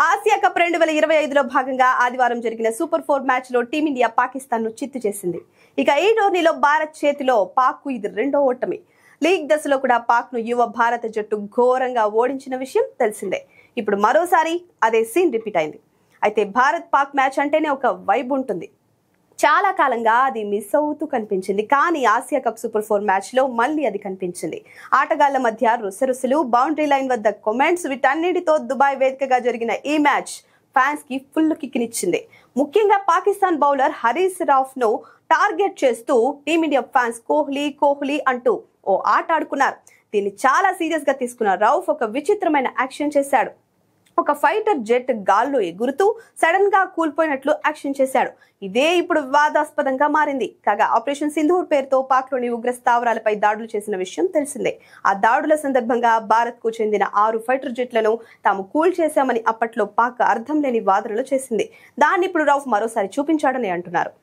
Asia cup 2025లో భాగంగా ఆదివారం జరిగిన సూపర్ 4 మ్యాచ్ లో టీమిండియా పాకిస్తాన్ ను చిత్తు చేసింది. ఇక ఈ టోర్నీలో భారత్ చేతిలో పాక్ కు ఇది రెండో ఓటమి. లీగ్ దశలో కూడా పాక్ ను యువ భారత జట్టు ఘోరంగా ఓడించిన విషయం తెలిసిందే. ఇప్పుడు మరోసారి అదే సీన్ రిపీట్ అయింది. అయితే భారత్ పాక్ మ్యాచ్ అంటేనే ఒక వైబ్ ఉంటుంది. చాలా కాలంగా అది మిస్ అవుతూ కనిపించింది. కానీ ఆసియా కప్ సూపర్ 4 మ్యాచ్ లో మళ్ళీ అది కనిపించింది. ఆటగాళ్ల మధ్య రుసరుసలు, బౌండరీ లైన్ వద్ద కామెంట్స్, వీటన్నిటితో దుబాయ్ వేదికగా జరిగిన ఈ మ్యాచ్ ఫ్యాన్స్ కి ఫుల్ కిక్నిచ్చింది. ముఖ్యంగా పాకిస్తాన్ బౌలర్ హరీస్ రాఫ్ ను టార్గెట్ చేస్తూ టీమిండియా ఫ్యాన్స్ కోహ్లీ అంటూ ఓ ఆట ఆడుకున్నారు. దీన్ని చాలా సీరియస్ గా తీసుకున్న రౌఫ్ ఒక విచిత్రమైన యాక్షన్ చేశాడు. ఒక ఫైటర్ జెట్ గాల్లో ఎగురుతూ సడన్ గా కూల్పోయినట్లు యాక్షన్ చేశాడు. ఇదే ఇప్పుడు వివాదాస్పదంగా మారింది. కాగా ఆపరేషన్ సింధూర్ పేరుతో పాక్ లోని ఉగ్ర స్థావరాలపై దాడులు చేసిన విషయం తెలిసిందే. ఆ దాడుల సందర్భంగా భారత్ కు చెందిన 6 ఫైటర్ జెట్లను తాము కూల్ చేశామని అప్పట్లో పాక్ అర్థం లేని వాదనలు చేసింది. దాన్ని ఇప్పుడు రౌఫ్ మరోసారి చూపించాడని అంటున్నారు.